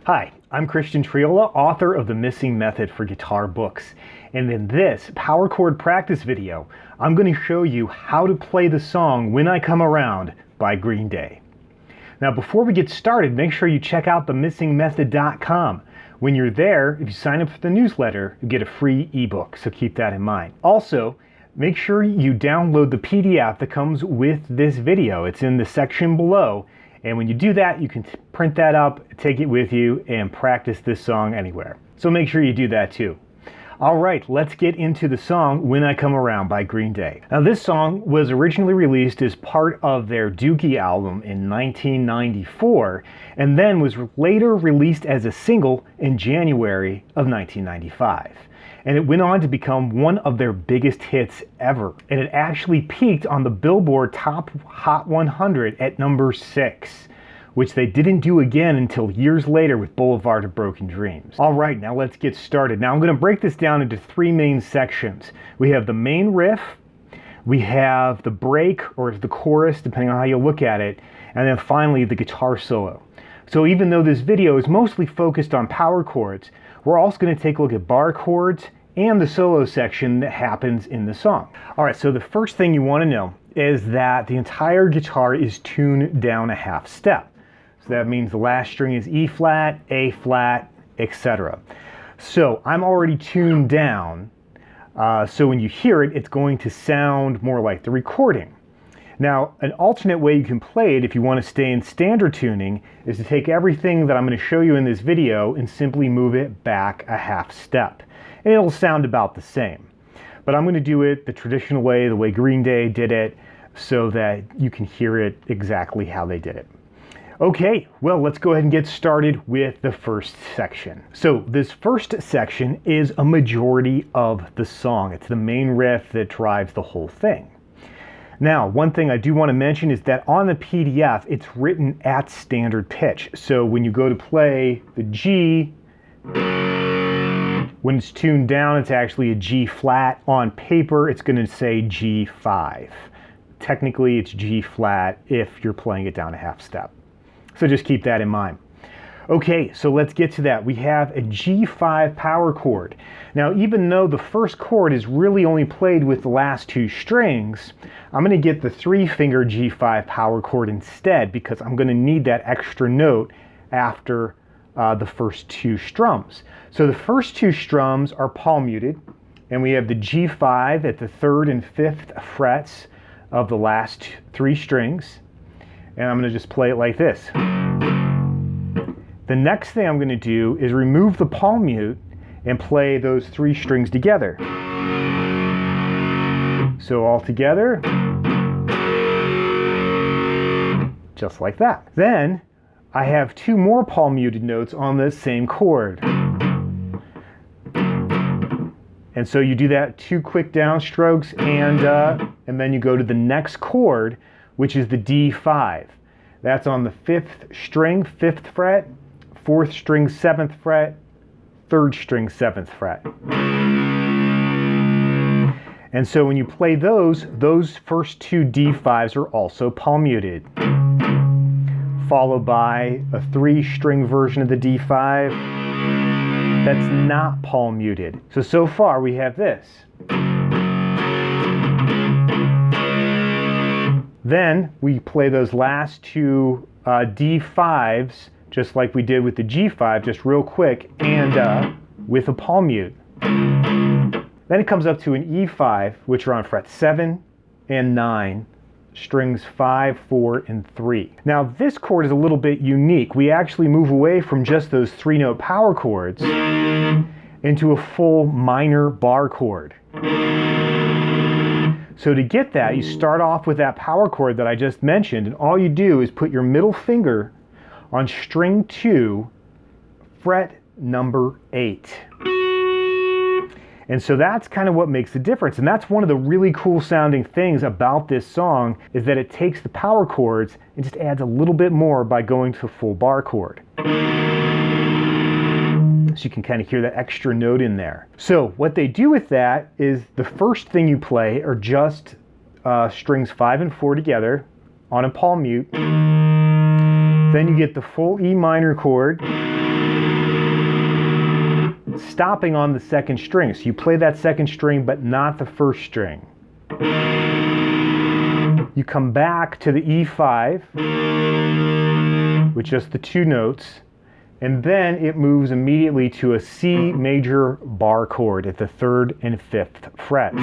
Hi, I'm Christian Triola, author of The Missing Method for Guitar books. And in this power chord practice video, I'm going to show you how to play the song When I Come Around by Green Day. Now before we get started, make sure you check out themissingmethod.com. When you're there, if you sign up for the newsletter, you get a free ebook, so keep that in mind. Also, make sure you download the PDF that comes with this video. It's in the section below. And when you do that, you can print that up, take it with you, and practice this song anywhere. So make sure you do that too. All right, let's get into the song When I Come Around by Green Day. Now this song was originally released as part of their Dookie album in 1994, and then was later released as a single in January of 1995. And it went on to become one of their biggest hits ever. And it actually peaked on the Billboard Top Hot 100 at number 6, which they didn't do again until years later with Boulevard of Broken Dreams. All right, now let's get started. Now I'm going to break this down into 3 main sections. We have the main riff, we have the break or the chorus, depending on how you look at it, and then finally the guitar solo. So even though this video is mostly focused on power chords, we're also going to take a look at bar chords and the solo section that happens in the song. All right, so the first thing you want to know is that the entire guitar is tuned down a half step. So that means the last string is E flat, A flat, etc. So I'm already tuned down, so when you hear it, it's going to sound more like the recording. Now, an alternate way you can play it if you want to stay in standard tuning is to take everything that I'm going to show you in this video and simply move it back a half step. And it'll sound about the same. But I'm going to do it the traditional way, the way Green Day did it, so that you can hear it exactly how they did it. Okay, well, let's go ahead and get started with the first section. So this first section is a majority of the song. It's the main riff that drives the whole thing. Now, one thing I do want to mention is that on the PDF, it's written at standard pitch. So when you go to play the G, when it's tuned down, it's actually a G flat. On paper, it's going to say G5. Technically, it's G flat if you're playing it down a half step. So just keep that in mind. Okay, so let's get to that. We have a G5 power chord. Now, even though the first chord is really only played with the last 2 strings, I'm going to get the 3-finger G5 power chord instead because I'm going to need that extra note after the first 2 strums. So the first 2 strums are palm muted, and we have the G5 at the 3rd and 5th frets of the last 3 strings. And I'm going to just play it like this. The next thing I'm going to do is remove the palm mute and play those 3 strings together. So all together, just like that. Then I have 2 more palm muted notes on the same chord. And so you do that 2 quick downstrokes and then you go to the next chord, which is the D5. That's on the 5th string, 5th fret, 4th string, 7th fret, 3rd string, 7th fret. And so when you play those first 2 D5s are also palm muted, followed by a 3-string version of the D5 that's not palm muted. So far we have this. Then we play those last 2 D5s just like we did with the G5, just real quick, and with a palm mute. Then it comes up to an E5, which are on frets 7 and 9, strings 5, 4, and 3. Now this chord is a little bit unique. We actually move away from just those 3-note power chords into a full minor bar chord. So to get that, you start off with that power chord that I just mentioned, and all you do is put your middle finger on string 2, fret number 8. And so that's kind of what makes the difference. And that's one of the really cool sounding things about this song is that it takes the power chords and just adds a little bit more by going to a full bar chord. So you can kind of hear that extra note in there. So what they do with that is the first thing you play are just strings 5 and 4 together on a palm mute. Then you get the full E minor chord, stopping on the second string. So you play that second string, but not the first string. You come back to the E5 with just the 2 notes, and then it moves immediately to a C major bar chord at the 3rd and 5th frets.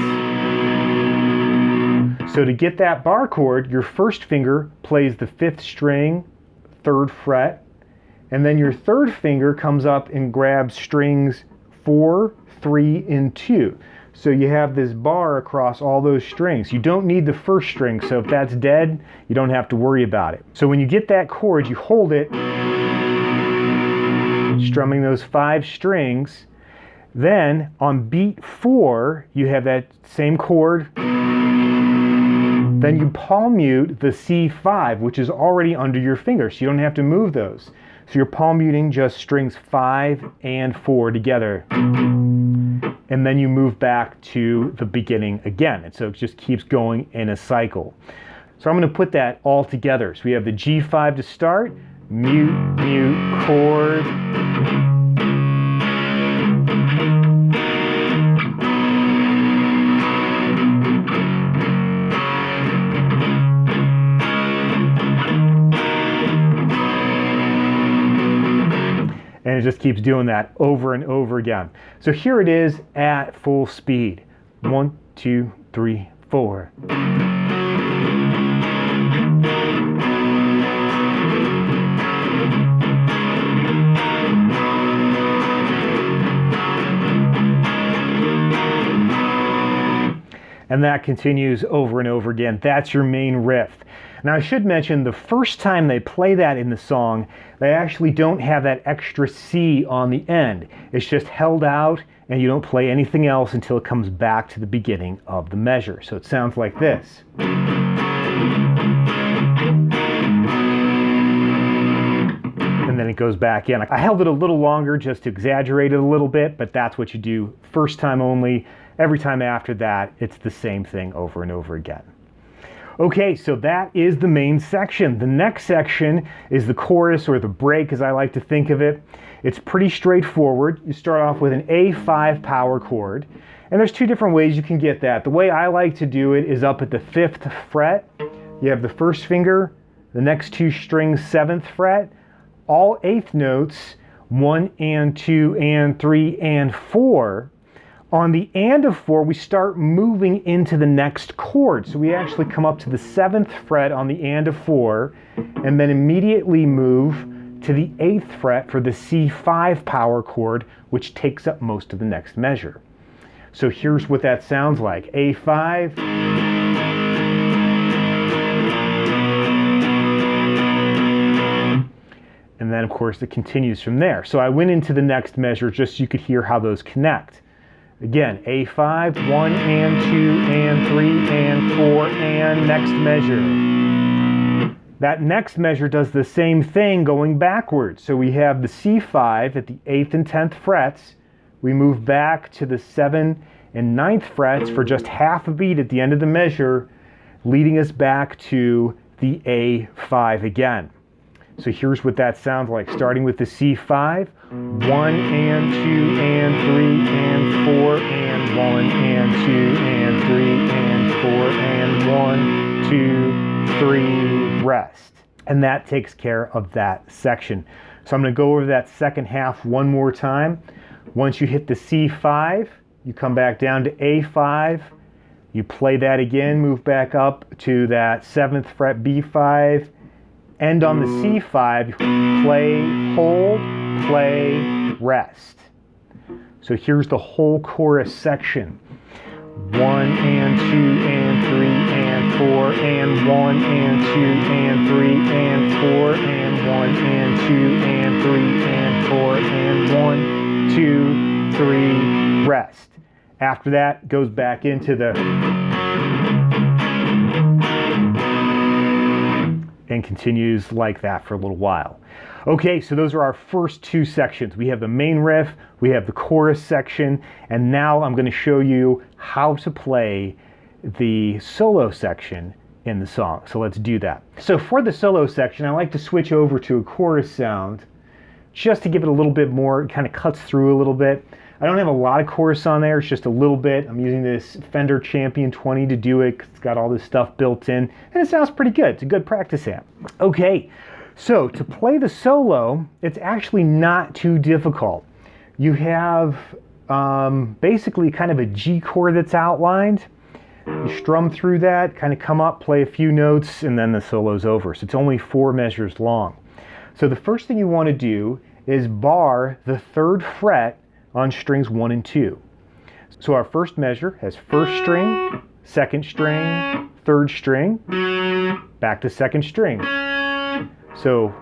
So to get that bar chord, your first finger plays the 5th string, 3rd fret, and then your 3rd finger comes up and grabs strings 4, 3, and 2. So you have this bar across all those strings. You don't need the first string, so if that's dead, you don't have to worry about it. So when you get that chord, you hold it, strumming those 5 strings. Then on beat 4, you have that same chord. Then you palm mute the C5, which is already under your finger, so you don't have to move those. So you're palm muting just strings 5 and 4 together. And then you move back to the beginning again. And so it just keeps going in a cycle. So I'm going to put that all together. So we have the G5 to start, mute, mute, chord. And it just keeps doing that over and over again. So here it is at full speed. 1, 2, 3, 4. And that continues over and over again. That's your main riff. Now I should mention, the first time they play that in the song, they actually don't have that extra C on the end. It's just held out, and you don't play anything else until it comes back to the beginning of the measure. So it sounds like this. And then it goes back in. I held it a little longer just to exaggerate it a little bit, but that's what you do first time only. Every time after that, it's the same thing over and over again. Okay, so that is the main section. The next section is the chorus, or the break as I like to think of it. It's pretty straightforward. You start off with an A5 power chord, and there's 2 different ways you can get that. The way I like to do it is up at the 5th fret. You have the first finger, the next 2 strings 7th fret, all 8th notes, 1 and 2 and 3 and 4. On the and of 4, we start moving into the next chord. So we actually come up to the 7th fret on the and of 4, and then immediately move to the 8th fret for the C5 power chord, which takes up most of the next measure. So here's what that sounds like. A5. And then, of course, it continues from there. So I went into the next measure just so you could hear how those connect. Again, A5, 1 and 2 and 3 and 4, and next measure. That next measure does the same thing going backwards. So we have the C5 at the 8th and 10th frets. We move back to the 7th and 9th frets for just half a beat at the end of the measure, leading us back to the A5 again. So here's what that sounds like, starting with the C5, 1 and 2 and 3 and 4 and 1 and 2 and 3 and 4 and 1, 2, 3, rest. And that takes care of that section. So I'm going to go over that second half one more time. Once you hit the C5, you come back down to A5, you play that again, move back up to that 7th fret B5, end on the C5, play, hold, play, rest. So here's the whole chorus section. 1 and 2 and 3 and 4 and 1 and 2 and 3 and 4 and 1 and 2 and 3 and 4 and 1, 2, 3, rest. After that, goes back into the and continues like that for a little while. Okay, so those are our first 2 sections. We have the main riff, we have the chorus section, and now I'm going to show you how to play the solo section in the song. So let's do that. So for the solo section, I like to switch over to a chorus sound just to give it a little bit more. It kind of cuts through a little bit. I don't have a lot of chorus on there, it's just a little bit. I'm using this Fender Champion 20 to do it. It's got all this stuff built in, and it sounds pretty good. It's a good practice amp. Okay, so to play the solo, it's actually not too difficult. You have basically kind of a G chord that's outlined. You strum through that, kind of come up, play a few notes, and then the solo's over. So it's only 4 measures long. So the first thing you want to do is bar the 3rd fret on strings 1 and 2. So our first measure has 1st string, 2nd string, 3rd string, back to 2nd string. So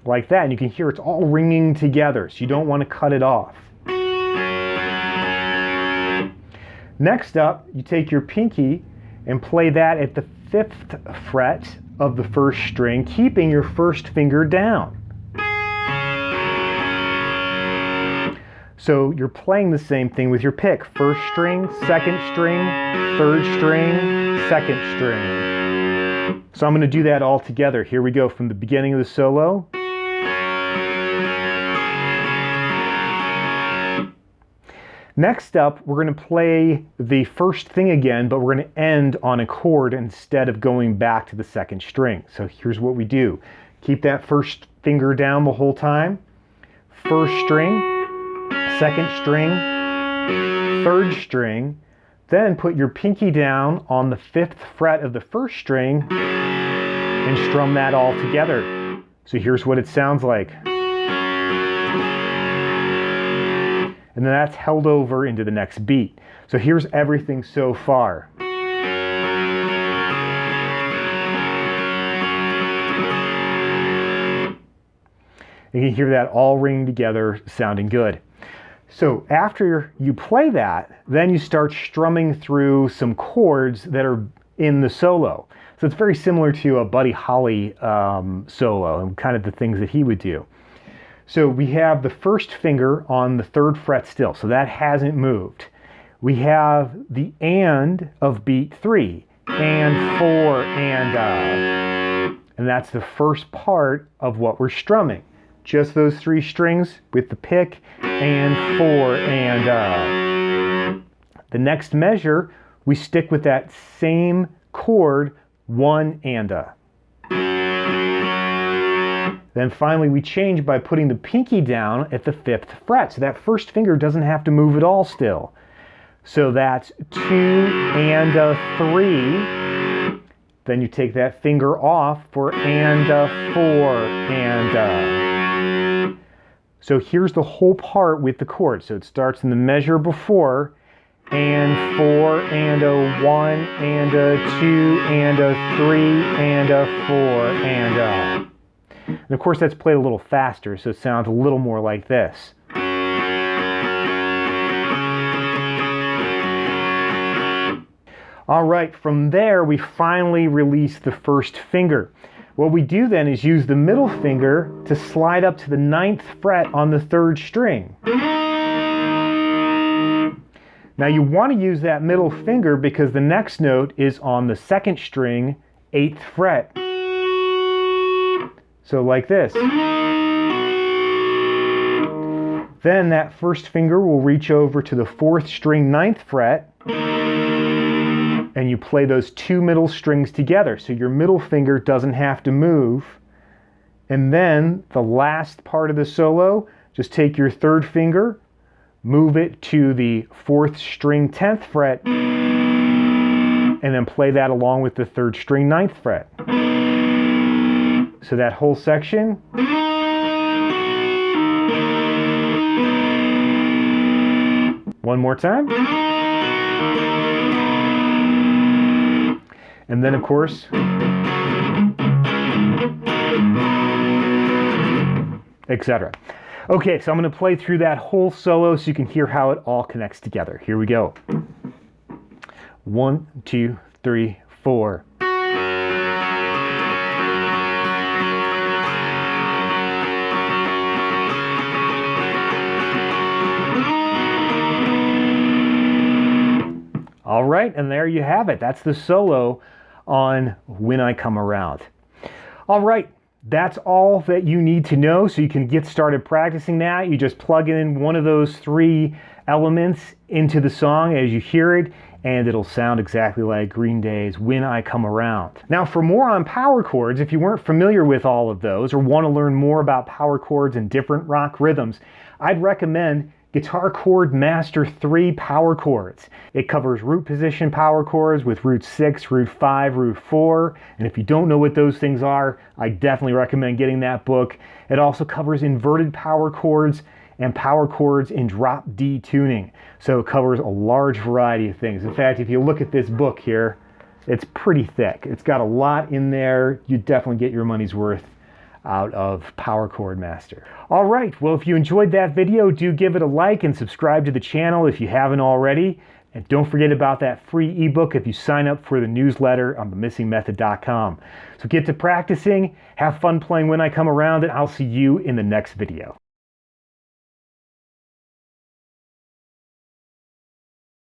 like that, and you can hear it's all ringing together, so you don't want to cut it off. Next up, you take your pinky and play that at the 5th fret of the 1st string, keeping your 1st finger down. So you're playing the same thing with your pick. 1st string, 2nd string, 3rd string, 2nd string. So I'm going to do that all together. Here we go from the beginning of the solo. Next up, we're going to play the first thing again, but we're going to end on a chord instead of going back to the 2nd string. So here's what we do. Keep that 1st finger down the whole time. 1st string, 2nd string, 3rd string. Then put your pinky down on the 5th fret of the 1st string and strum that all together. So here's what it sounds like. And then that's held over into the next beat. So here's everything so far. You can hear that all ringing together, sounding good. So after you play that, then you start strumming through some chords that are in the solo. So it's very similar to a Buddy Holly solo and kind of the things that he would do. So we have the 1st finger on the 3rd fret still, so that hasn't moved. We have the and of beat 3, and 4, and that's the first part of what we're strumming. Just those 3 strings with the pick, and 4, and The next measure, we stick with that same chord, 1 and Then finally we change by putting the pinky down at the 5th fret. So that 1st finger doesn't have to move at all still. So that's 2 and 3. Then you take that finger off for and 4 and So here's the whole part with the chord. So it starts in the measure before, and 4 and 1 and 2 and 3 and 4 and And of course that's played a little faster, so it sounds a little more like this. All right, from there we finally release the 1st finger. What we do then is use the middle finger to slide up to the 9th fret on the 3rd string. Now you want to use that middle finger because the next note is on the 2nd string, 8th fret. So like this. Then that 1st finger will reach over to the 4th string, 9th fret, and you play those 2 middle strings together. So your middle finger doesn't have to move. And then the last part of the solo, just take your 3rd finger, move it to the 4th string, 10th fret, and then play that along with the 3rd string, 9th fret. So that whole section. One more time. And then of course, etc. Okay, so I'm going to play through that whole solo so you can hear how it all connects together. Here we go. 1, 2, 3, 4. All right, and there you have it. That's the solo on When I Come Around. All right, That's all that you need to know so you can get started practicing that. You just plug in one of those 3 elements into the song as you hear it, and it'll sound exactly like Green Day's When I Come Around. Now, for more on power chords, if you weren't familiar with all of those or want to learn more about power chords and different rock rhythms, I'd recommend Guitar Chord Master 3 Power Chords. It covers root position power chords with root 6, root 5, root 4, and if you don't know what those things are, I definitely recommend getting that book. It also covers inverted power chords and power chords in drop D tuning. So it covers a large variety of things. In fact, if you look at this book here, it's pretty thick. It's got a lot in there. You definitely get your money's worth out of Power Chord Master. All right, well, if you enjoyed that video, do give it a like and subscribe to the channel if you haven't already. And don't forget about that free ebook if you sign up for the newsletter on themissingmethod.com. So get to practicing, have fun playing When I Come Around, and I'll see you in the next video.